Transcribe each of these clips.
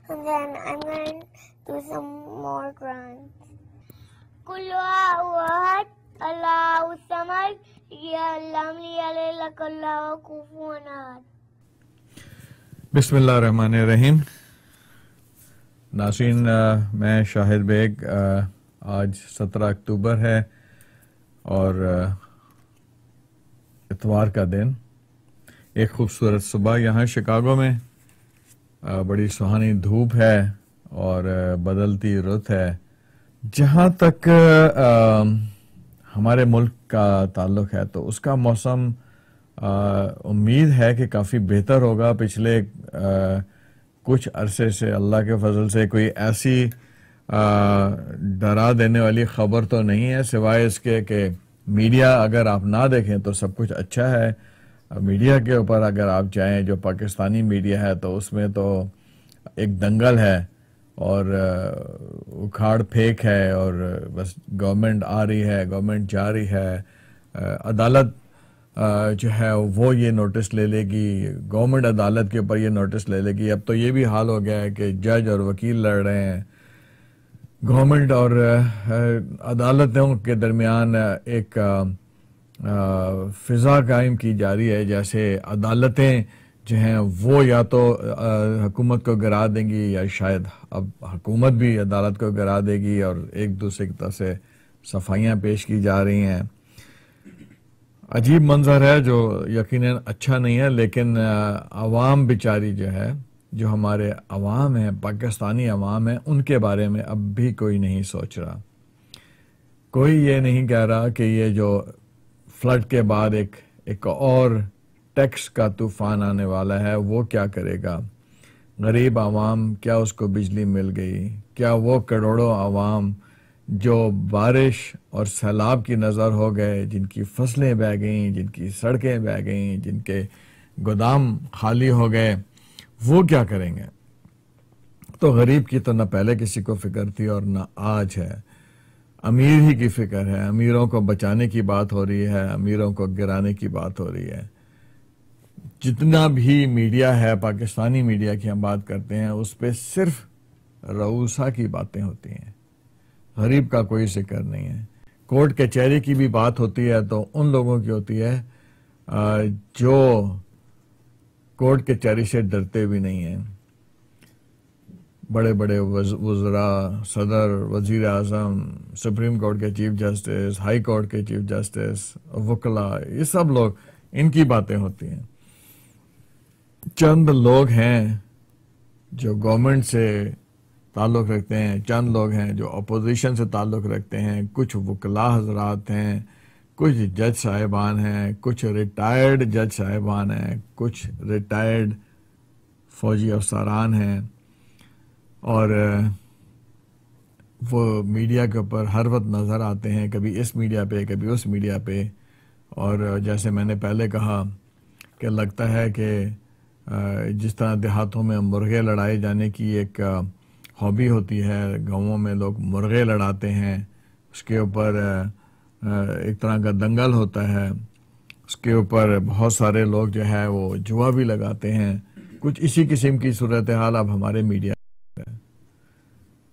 and then I'm going to do some more grunts. قل أحد الله الصمد لم يلد ولم يولد كفوا أحد. بسم اللہ الرحمن الرحیم. ناظرین، میں شاہد بیگ. آج 17 اکتوبر ہے اور اتوار کا دن. ایک خوبصورت صبح یہاں شکاگو میں. بڑی سہانی دھوپ ہے اور بدلتی رت ہے. جہاں تک ہمارے ملک کا تعلق ہے تو اس کا موسم امید ہے کہ کافی بہتر ہوگا. پچھلے کچھ عرصے سے اللہ کے فضل سے کوئی ایسی ڈرا دینے والی خبر تو نہیں ہے، سوائے اس کے کہ میڈیا اگر آپ نہ دیکھیں تو سب کچھ اچھا ہے. میڈیا کے اوپر اگر آپ جائیں، جو پاکستانی میڈیا ہے، تو اس میں تو ایک دنگل ہے اور اکھاڑ پھینک ہے اور بس گورنمنٹ آ رہی ہے، گورنمنٹ جا رہی ہے. عدالت جو ہے وہ یہ نوٹس لے لے گی، گورنمنٹ عدالت کے اوپر یہ نوٹس لے لے گی. اب تو یہ بھی حال ہو گیا ہے کہ جج اور وکیل لڑ رہے ہیں. گورنمنٹ اور عدالتوں کے درمیان ایک فضا قائم کی جا رہی ہے، جیسے عدالتیں جو ہیں وہ یا تو حکومت کو گرا دیں گی یا شاید اب حکومت بھی عدالت کو گرا دے گی، اور ایک دوسرے کی طرف سے صفائیاں پیش کی جا رہی ہیں. عجیب منظر ہے جو یقیناً اچھا نہیں ہے. لیکن عوام بیچاری جو ہے، جو ہمارے عوام ہیں، پاکستانی عوام ہیں، ان کے بارے میں اب بھی کوئی نہیں سوچ رہا. کوئی یہ نہیں کہہ رہا کہ یہ جو فلڈ کے بعد ایک اور ٹیکس کا طوفان آنے والا ہے وہ کیا کرے گا. غریب عوام، کیا اس کو بجلی مل گئی؟ کیا وہ کروڑوں عوام جو بارش اور سیلاب کی نظر ہو گئے، جن کی فصلیں بہہ گئیں، جن کی سڑکیں بہہ گئیں، جن کے گودام خالی ہو گئے، وہ کیا کریں گے؟ تو غریب کی تو نہ پہلے کسی کو فکر تھی اور نہ آج ہے. امیر ہی کی فکر ہے. امیروں کو بچانے کی بات ہو رہی ہے، امیروں کو گرانے کی بات ہو رہی ہے. جتنا بھی میڈیا ہے، پاکستانی میڈیا کی ہم بات کرتے ہیں، اس پہ صرف رؤوسا کی باتیں ہوتی ہیں، غریب کا کوئی ذکر نہیں ہے. کورٹ کچہری کی بھی بات ہوتی ہے تو ان لوگوں کی ہوتی ہے جو کورٹ کچہری سے ڈرتے بھی نہیں ہیں. بڑے بڑے وزراء، صدر، وزیر اعظم، سپریم کورٹ کے چیف جسٹس، ہائی کورٹ کے چیف جسٹس، وکلاء، یہ سب لوگ، ان کی باتیں ہوتی ہیں. چند لوگ ہیں جو گورنمنٹ سے تعلق رکھتے ہیں، چند لوگ ہیں جو اپوزیشن سے تعلق رکھتے ہیں، کچھ وکلاء حضرات ہیں، کچھ جج صاحبان ہیں، کچھ ریٹائرڈ جج صاحبان ہیں، کچھ ریٹائرڈ فوجی افسران ہیں، اور وہ میڈیا کے اوپر ہر وقت نظر آتے ہیں، کبھی اس میڈیا پہ، کبھی اس میڈیا پہ. اور جیسے میں نے پہلے کہا کہ لگتا ہے کہ جس طرح دیہاتوں میں مرغے لڑائے جانے کی ایک ہابی ہوتی ہے، گاؤں میں لوگ مرغے لڑاتے ہیں، اس کے اوپر ایک طرح کا دنگل ہوتا ہے، اس کے اوپر بہت سارے لوگ جو ہے وہ جوا بھی لگاتے ہیں. کچھ اسی قسم کی صورتحال اب ہمارے میڈیا ہے.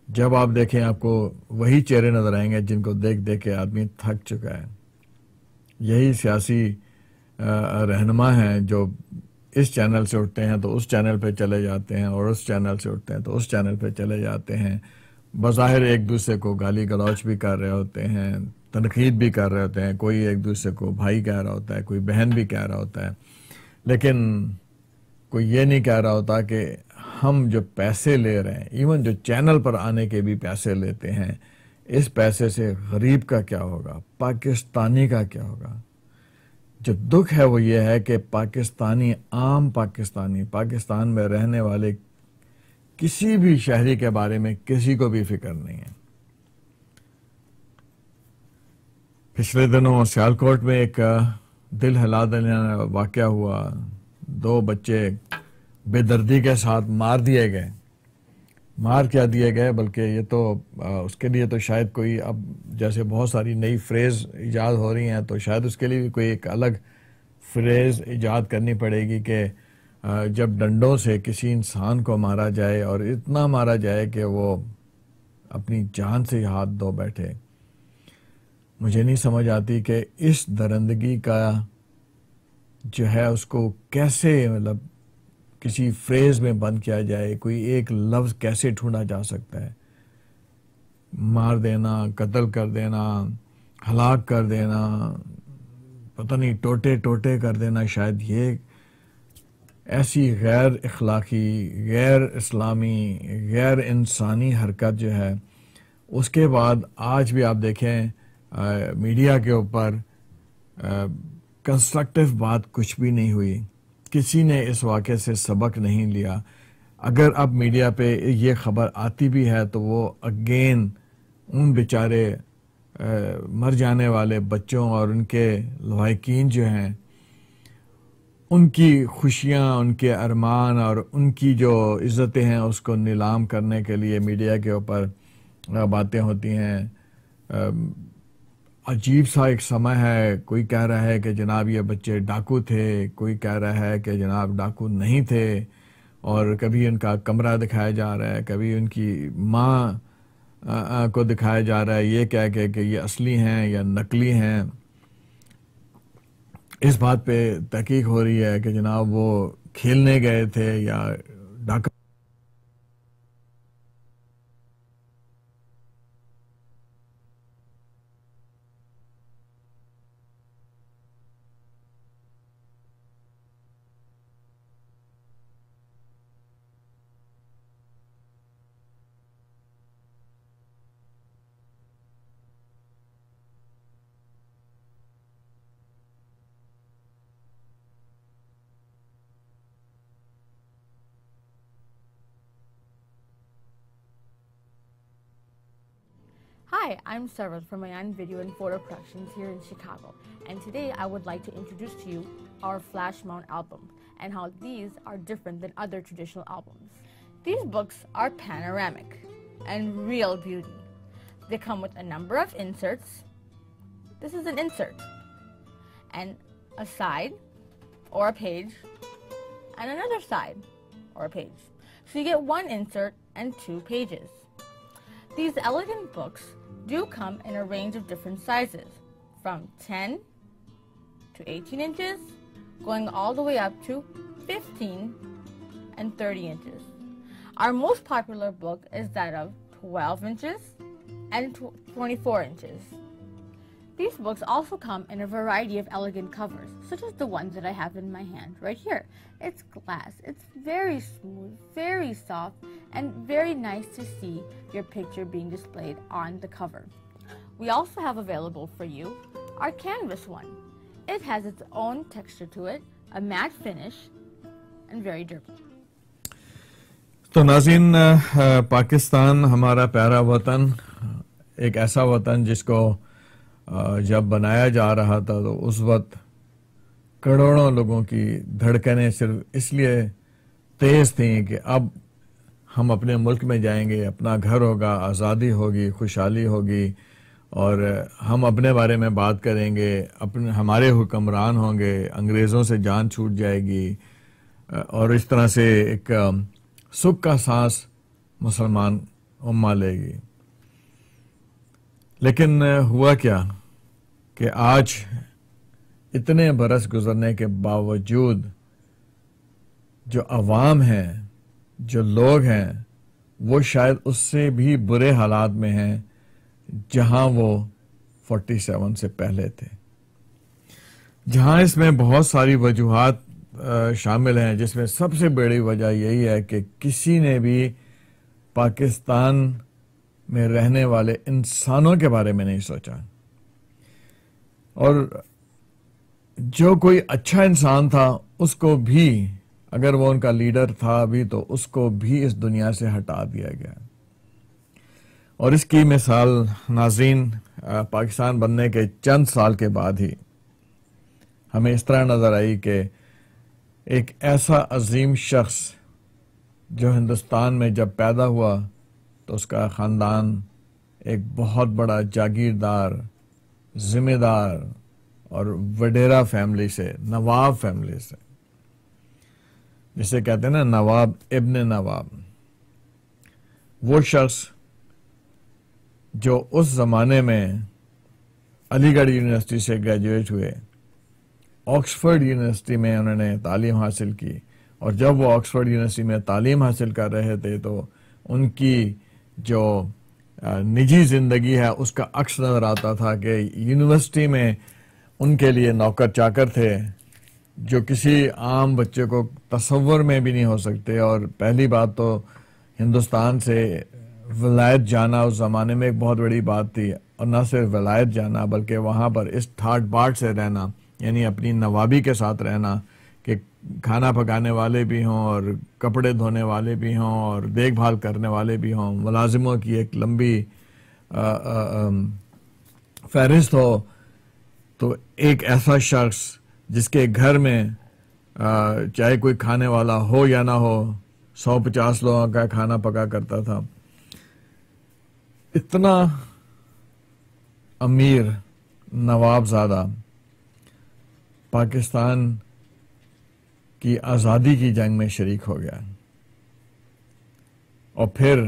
جب آپ دیکھیں آپ کو وہی چہرے نظر آئیں گے جن کو دیکھ دیکھ کے آدمی تھک چکا ہے. یہی سیاسی رہنما ہیں جو اس چینل سے اٹھتے ہیں تو اس چینل پہ چلے جاتے ہیں، اور اس چینل سے اٹھتے ہیں تو اس چینل پہ چلے جاتے ہیں. بظاہر ایک دوسرے کو گالی گلوچ بھی کر رہے ہوتے ہیں، تنقید بھی کر رہے ہوتے ہیں، کوئی ایک دوسرے کو بھائی کہہ رہا ہوتا ہے، کوئی بہن بھی کہہ رہا ہوتا ہے، لیکن کوئی یہ نہیں کہہ رہا ہوتا کہ ہم جو پیسے لے رہے ہیں، ایون جو چینل پر آنے کے بھی پیسے لیتے ہیں، اس پیسے سے غریب کا کیا ہوگا، پاکستانی کا کیا ہوگا. جو دکھ ہے وہ یہ ہے کہ پاکستانی، عام پاکستانی، پاکستان میں رہنے والے کسی بھی شہری کے بارے میں کسی کو بھی فکر نہیں ہے. پچھلے دنوں سیالکوٹ میں ایک دل ہلا دینے والا واقعہ ہوا. 2 بچے بے دردی کے ساتھ مار دیے گئے. مار کیا دیے گئے، بلکہ یہ تو اس کے لیے تو شاید کوئی، اب جیسے بہت ساری نئی فریز ایجاد ہو رہی ہیں تو شاید اس کے لیے بھی کوئی ایک الگ فریز ایجاد کرنی پڑے گی کہ جب ڈنڈوں سے کسی انسان کو مارا جائے اور اتنا مارا جائے کہ وہ اپنی جان سے ہاتھ دھو بیٹھے. مجھے نہیں سمجھ آتی کہ اس درندگی کا جو ہے اس کو کیسے مطلب کسی فریز میں بند کیا جائے. کوئی ایک لفظ کیسے ڈھونڈا جا سکتا ہے؟ مار دینا، قتل کر دینا، ہلاک کر دینا، پتہ نہیں ٹوٹے ٹوٹے کر دینا، شاید یہ ایسی غیر اخلاقی، غیر اسلامی، غیر انسانی حرکت جو ہے. اس کے بعد آج بھی آپ دیکھیں میڈیا کے اوپر کنسٹرکٹیو بات کچھ بھی نہیں ہوئی. کسی نے اس واقعے سے سبق نہیں لیا. اگر اب میڈیا پہ یہ خبر آتی بھی ہے تو وہ اگین ان بیچارے مر جانے والے بچوں اور ان کے لواحقین جو ہیں ان کی خوشیاں، ان کے ارمان اور ان کی جو عزتیں ہیں اس کو نیلام کرنے کے لیے میڈیا کے اوپر باتیں ہوتی ہیں. عجیب سا ایک سمے ہے. کوئی کہہ رہا ہے کہ جناب یہ بچے ڈاکو تھے، کوئی کہہ رہا ہے کہ جناب ڈاکو نہیں تھے، اور کبھی ان کا کمرہ دکھایا جا رہا ہے، کبھی ان کی ماں کو دکھایا جا رہا ہے یہ کہہ کے کہ یہ اصلی ہیں یا نقلی ہیں. اس بات پہ تحقیق ہو رہی ہے کہ جناب وہ کھیلنے گئے تھے یا ڈاکو. Hi, I'm Sarah from Mayan Video and Photo Productions here in Chicago, and today I would like to introduce to you our flash mount album and how these are different than other traditional albums. These books are panoramic and real beauty. They come with a number of inserts. This is an insert, and a side or a page, and another side or a page. So you get one insert and 2 pages. These elegant books do come in a range of different sizes, from 10 to 18 inches, going all the way up to 15 and 30 inches. Our most popular book is that of 12 inches and 24 inches. These books also come in a variety of elegant covers, such as the ones that I have in my hand right here. It's glass, it's very smooth, very soft, and very nice to see your picture being displayed on the cover. We also have available for you our canvas one. It has its own texture to it, a matte finish, and very durable. تو ناظرین، پاکستان ہمارا پیارا وطن، ایک ایسا وطن جس کو جب بنایا جا رہا تھا تو اس وقت کروڑوں لوگوں کی دھڑکنیں صرف اس لیے تیز تھیں کہ اب ہم اپنے ملک میں جائیں گے، اپنا گھر ہوگا، آزادی ہوگی، خوشحالی ہوگی، اور ہم اپنے بارے میں بات کریں گے، ہمارے حکمران ہوں گے، انگریزوں سے جان چھوٹ جائے گی، اور اس طرح سے ایک سکھ کا سانس مسلمان امہ لے گی. لیکن ہوا کیا کہ آج اتنے برس گزرنے کے باوجود جو عوام ہیں، جو لوگ ہیں، وہ شاید اس سے بھی برے حالات میں ہیں جہاں وہ 47 سے پہلے تھے. جہاں اس میں بہت ساری وجوہات شامل ہیں، جس میں سب سے بڑی وجہ یہی ہے کہ کسی نے بھی پاکستان میں رہنے والے انسانوں کے بارے میں نہیں سوچا، اور جو کوئی اچھا انسان تھا اس کو بھی، اگر وہ ان کا لیڈر تھا بھی، تو اس کو بھی اس دنیا سے ہٹا دیا گیا. اور اس کی مثال ناظرین پاکستان بننے کے چند سال کے بعد ہی ہمیں اس طرح نظر آئی کہ ایک ایسا عظیم شخص جو ہندوستان میں جب پیدا ہوا تو اس کا خاندان ایک بہت بڑا جاگیردار، ذمہ دار اور وڈیرا فیملی سے، نواب فیملی سے. جسے کہتے ہیں نا نواب ابن نواب، وہ شخص جو اس زمانے میں علی گڑھ یونیورسٹی سے گریجویٹ ہوئے، آکسفورڈ یونیورسٹی میں انہوں نے تعلیم حاصل کی، اور جب وہ آکسفورڈ یونیورسٹی میں تعلیم حاصل کر رہے تھے تو ان کی جو نجی زندگی ہے اس کا عکس نظر آتا تھا کہ یونیورسٹی میں ان کے لیے نوکر چاکر تھے جو کسی عام بچے کو تصور میں بھی نہیں ہو سکتے. اور پہلی بات تو ہندوستان سے ولایت جانا اس زمانے میں ایک بہت بڑی بات تھی، اور نہ صرف ولایت جانا بلکہ وہاں پر اس ٹھاٹ باٹ سے رہنا، یعنی اپنی نوابی کے ساتھ رہنا کہ کھانا پکانے والے بھی ہوں اور کپڑے دھونے والے بھی ہوں اور دیکھ بھال کرنے والے بھی ہوں، ملازموں کی ایک لمبی فہرست ہو. تو ایک ایسا شخص جس کے گھر میں چاہے کوئی کھانے والا ہو یا نہ ہو 150 لوگوں کا کھانا پکا کرتا تھا. اتنا امیر نواب زادہ پاکستان کی آزادی کی جنگ میں شریک ہو گیا، اور پھر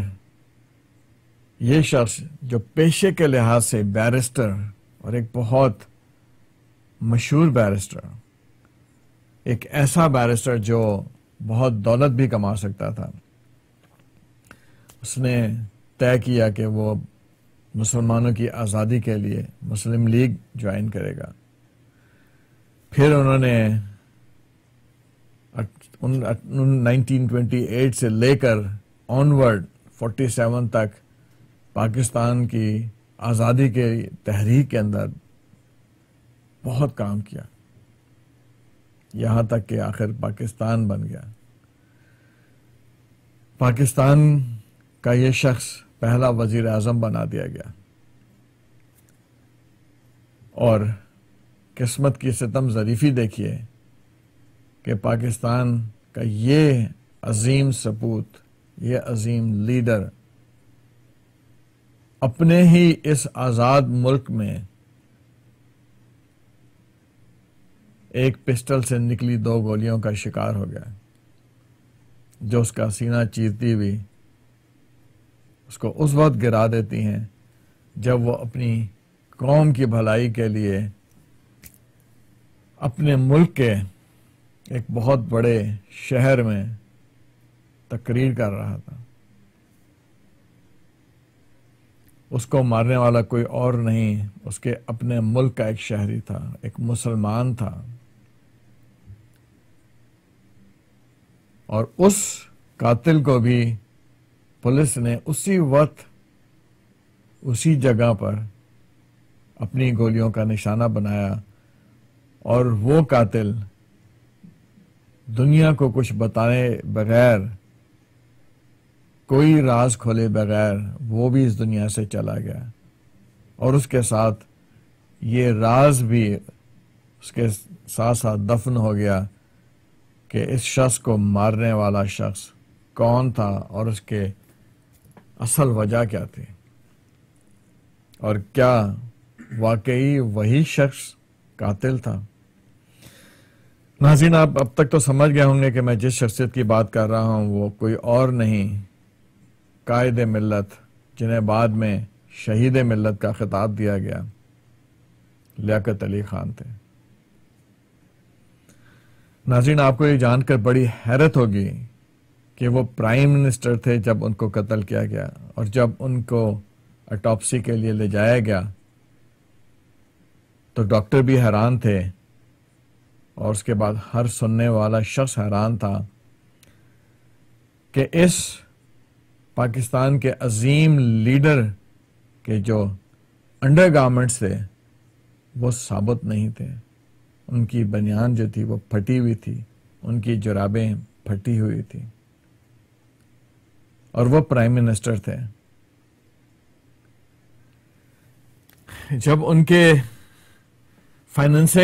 یہ شخص جو پیشے کے لحاظ سے بیرسٹر اور ایک بہت مشہور بیرسٹر، ایک ایسا بیرسٹر جو بہت دولت بھی کما سکتا تھا، اس نے طے کیا کہ وہ مسلمانوں کی آزادی کے لیے مسلم لیگ جوائن کرے گا. پھر انہوں نے 1928 سے لے کر آنورڈ 47 تک پاکستان کی آزادی کے تحریک کے اندر بہت کام کیا، یہاں تک کہ آخر پاکستان بن گیا. پاکستان کا یہ شخص پہلا وزیر اعظم بنا دیا گیا، اور قسمت کی ستم ظریفی دیکھیے کہ پاکستان کا یہ عظیم سپوت، یہ عظیم لیڈر اپنے ہی اس آزاد ملک میں ایک پسٹل سے نکلی 2 گولیوں کا شکار ہو گیا، جو اس کا سینہ چیرتی ہوئی اس کو اس وقت گرا دیتی ہیں جب وہ اپنی قوم کی بھلائی کے لیے اپنے ملک کے ایک بہت بڑے شہر میں تقریر کر رہا تھا. اس کو مارنے والا کوئی اور نہیں، اس کے اپنے ملک کا ایک شہری تھا، ایک مسلمان تھا. اور اس قاتل کو بھی پولیس نے اسی وقت اسی جگہ پر اپنی گولیوں کا نشانہ بنایا، اور وہ قاتل دنیا کو کچھ بتائے بغیر، کوئی راز کھولے بغیر وہ بھی اس دنیا سے چلا گیا، اور اس کے ساتھ یہ راز بھی اس کے ساتھ ساتھ دفن ہو گیا کہ اس شخص کو مارنے والا شخص کون تھا اور اس کے اصل وجہ کیا تھی، اور کیا واقعی وہی شخص قاتل تھا. ناظرین، آپ اب تک تو سمجھ گئے ہوں گے کہ میں جس شخصیت کی بات کر رہا ہوں وہ کوئی اور نہیں، قائد ملت، جنہیں بعد میں شہید ملت کا خطاب دیا گیا، لیاقت علی خان تھے. ناظرین، آپ کو یہ جان کر بڑی حیرت ہوگی کہ وہ پرائم منسٹر تھے جب ان کو قتل کیا گیا، اور جب ان کو اٹاپسی کے لیے لے جایا گیا تو ڈاکٹر بھی حیران تھے، اور اس کے بعد ہر سننے والا شخص حیران تھا کہ اس پاکستان کے عظیم لیڈر کے جو انڈر گارمنٹس تھے وہ ثابت نہیں تھے. ان کی بنیان جو تھی وہ پھٹی ہوئی تھی، ان کی جرابیں پھٹی ہوئی تھی، اور وہ پرائم منسٹر تھے. جب ان کے فائنانس